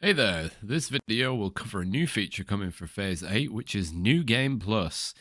Hey there, this video will cover a new feature coming for Phase 8, which is New Game Plus.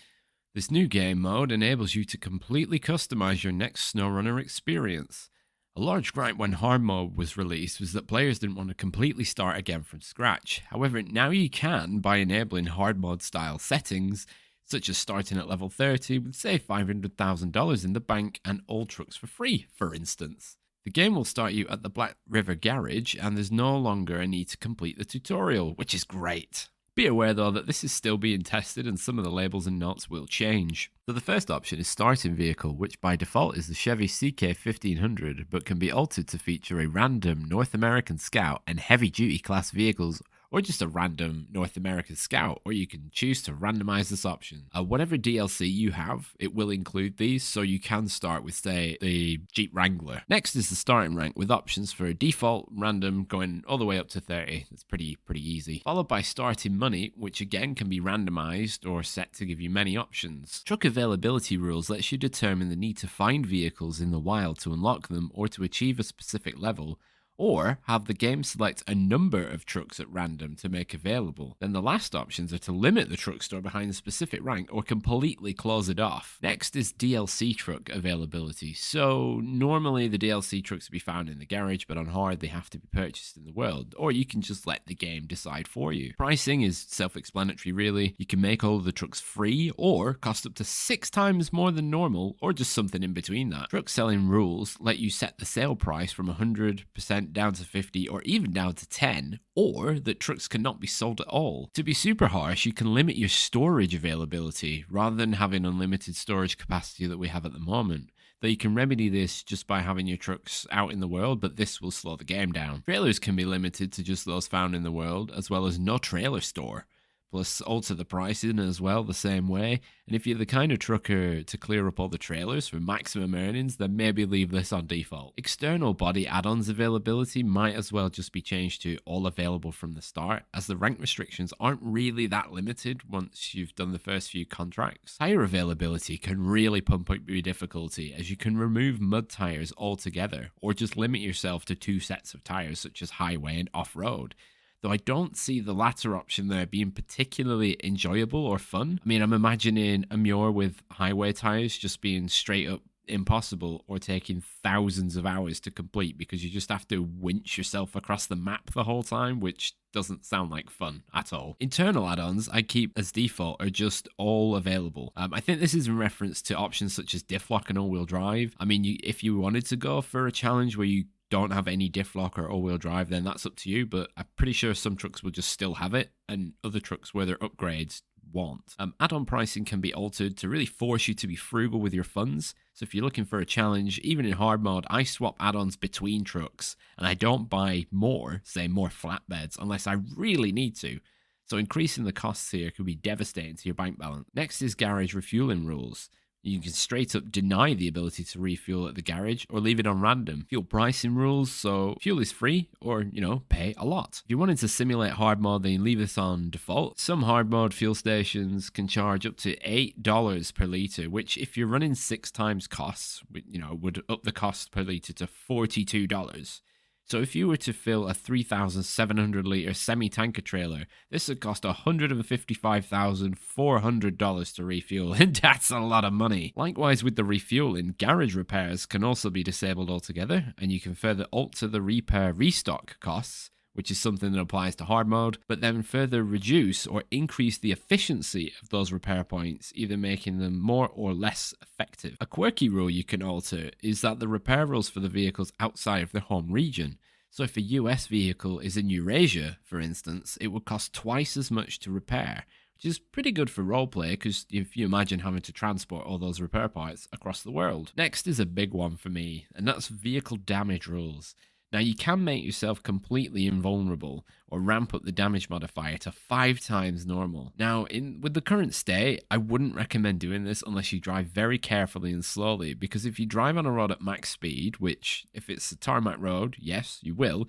This new game mode enables you to completely customize your next SnowRunner experience. A large gripe when hard mode was released was that players didn't want to completely start again from scratch. However, now you can by enabling hard mode style settings, such as starting at level 30 with say $500,000 in the bank and all trucks for free, for instance. The game will start you at the Black River Garage, and there's no longer a need to complete the tutorial, which is great. Be aware though that this is still being tested and some of the labels and notes will change. So the first option is starting vehicle, which by default is the Chevi CK1500, but can be altered to feature a random North American Scout and heavy duty class vehicles, or just a random North American Scout, or you can choose to randomize this option. Whatever DLC you have, it will include these, so you can start with, say, the Jeep Wrangler. Next is the starting rank, with options for default, random, going all the way up to 30. It's pretty easy. Followed by starting money, which again can be randomized or set to give you many options. Truck availability rules lets you determine the need to find vehicles in the wild to unlock them or to achieve a specific level, or have the game select a number of trucks at random to make available. Then the last options are to limit the truck store behind a specific rank or completely close it off. Next is DLC truck availability. So normally the DLC trucks will be found in the garage, but on hard they have to be purchased in the world, or you can just let the game decide for you. Pricing is self-explanatory really. You can make all of the trucks free or cost up to 6 times more than normal, or just something in between that. Truck selling rules let you set the sale price from 100% down to 50 or even down to 10, or that trucks cannot be sold at all. To be super harsh, you can limit your storage availability rather than having unlimited storage capacity that we have at the moment. Though you can remedy this just by having your trucks out in the world, but this will slow the game down. Trailers can be limited to just those found in the world, as well as no trailer store. Plus alter the pricing as well the same way, and if you're the kind of trucker to clear up all the trailers for maximum earnings, then maybe leave this on default. External body add-ons availability might as well just be changed to all available from the start, as the rank restrictions aren't really that limited once you've done the first few contracts. Tyre availability can really pump up your difficulty, as you can remove mud tires altogether, or just limit yourself to 2 sets of tires such as highway and off-road. Though I don't see the latter option there being particularly enjoyable or fun. I mean, I'm imagining a Muir with highway tires just being straight up impossible, or taking thousands of hours to complete because you just have to winch yourself across the map the whole time, which doesn't sound like fun at all. Internal add-ons I keep as default are just all available. I think this is in reference to options such as diff lock and all-wheel drive. I mean, if you wanted to go for a challenge where you don't have any diff lock or all-wheel drive, then that's up to you, but I'm pretty sure some trucks will just still have it, and other trucks where they're upgrades won't. Add-on pricing can be altered to really force you to be frugal with your funds. So if you're looking for a challenge, even in hard mode, I swap add-ons between trucks, and I don't buy more flatbeds, unless I really need to. So increasing the costs here could be devastating to your bank balance. Next is garage refueling rules. You can straight up deny the ability to refuel at the garage or leave it on random. Fuel pricing rules, so fuel is free or, pay a lot. If you wanted to simulate hard mode, then you leave this on default. Some hard mode fuel stations can charge up to $8 per litre, which if you're running 6 times costs, would up the cost per litre to $42. So if you were to fill a 3,700 litre semi-tanker trailer, this would cost $155,400 to refuel, and that's a lot of money. Likewise with the refueling, garage repairs can also be disabled altogether, and you can further alter the repair restock costs, which is something that applies to hard mode, but then further reduce or increase the efficiency of those repair points, either making them more or less effective. A quirky rule you can alter is that the repair rules for the vehicles outside of their home region. So if a US vehicle is in Eurasia, for instance, it would cost twice as much to repair, which is pretty good for roleplay, because if you imagine having to transport all those repair parts across the world. Next is a big one for me, and that's vehicle damage rules. Now, you can make yourself completely invulnerable or ramp up the damage modifier to 5 times normal. Now, with the current state, I wouldn't recommend doing this unless you drive very carefully and slowly, because if you drive on a road at max speed, which if it's a tarmac road, yes, you will,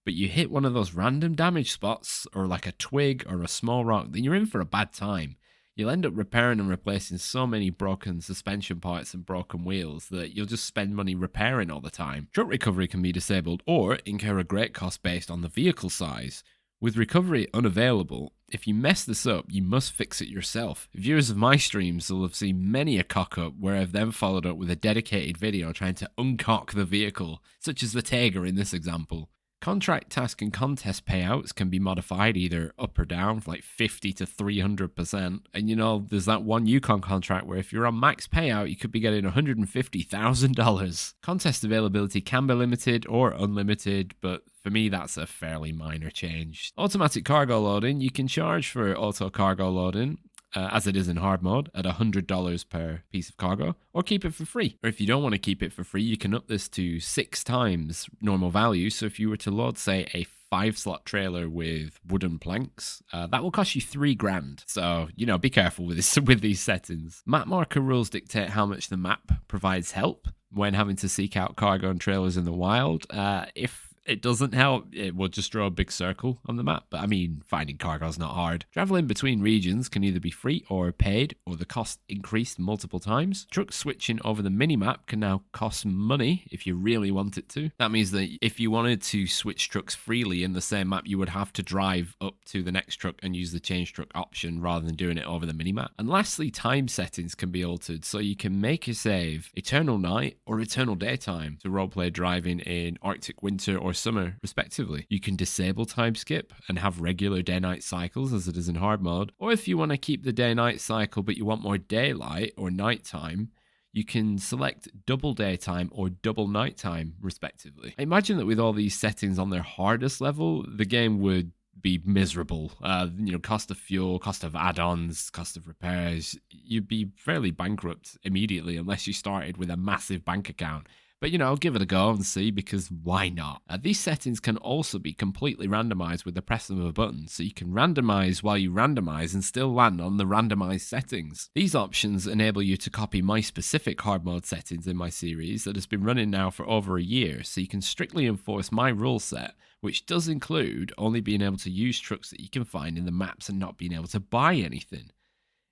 but you hit one of those random damage spots or like a twig or a small rock, then you're in for a bad time. You'll end up repairing and replacing so many broken suspension parts and broken wheels that you'll just spend money repairing all the time. Truck recovery can be disabled or incur a great cost based on the vehicle size, With recovery unavailable, if you mess this up, you must fix it yourself. Viewers of my streams will have seen many a cock-up where I've then followed up with a dedicated video trying to uncock the vehicle, such as the Tiger in this example. Contract, task, and contest payouts can be modified either up or down, like 50 to 300%. And you know, there's that one Yukon contract where if you're on max payout, you could be getting $150,000. Contest availability can be limited or unlimited, but for me, that's a fairly minor change. Automatic cargo loading, you can charge for auto cargo loading, as it is in hard mode, at $100 per piece of cargo, or keep it for free. Or if you don't want to keep it for free, you can up this to 6 times normal value. So if you were to load, say, a 5-slot trailer with wooden planks, that will cost you $3,000. So, you know, be careful with this with these settings. Map marker rules dictate how much the map provides help when having to seek out cargo and trailers in the wild. If it doesn't help, it will just draw a big circle on the map. But I mean, finding cargo is not hard. Traveling between regions can either be free or paid, or the cost increased multiple times. Truck switching over the minimap can now cost money if you really want it to. That means that if you wanted to switch trucks freely in the same map, you would have to drive up to the next truck and use the change truck option rather than doing it over the minimap. And lastly, time settings can be altered, so you can make a save eternal night or eternal daytime to roleplay driving in Arctic winter or summer respectively. You can disable time skip and have regular day-night cycles as it is in hard mode, or if you want to keep the day-night cycle but you want more daylight or nighttime, you can select double daytime or double nighttime respectively. I imagine that with all these settings on their hardest level, the game would be miserable. You know, cost of fuel, cost of add-ons, cost of repairs, you'd be fairly bankrupt immediately unless you started with a massive bank account. But, you know, give it a go and see, because why not? These settings can also be completely randomized with the press of a button, so you can randomize while you randomize and still land on the randomized settings. These options enable you to copy my specific hard mode settings in my series that has been running now for over a year, so you can strictly enforce my rule set, which does include only being able to use trucks that you can find in the maps and not being able to buy anything.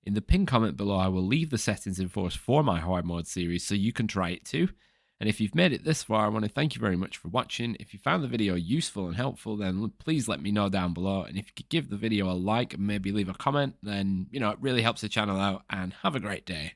In the pinned comment below, I will leave the settings enforced for my hard mode series so you can try it too. And if you've made it this far, I want to thank you very much for watching. If you found the video useful and helpful, then please let me know down below. And if you could give the video a like and maybe leave a comment, then, you know, it really helps the channel out. And have a great day.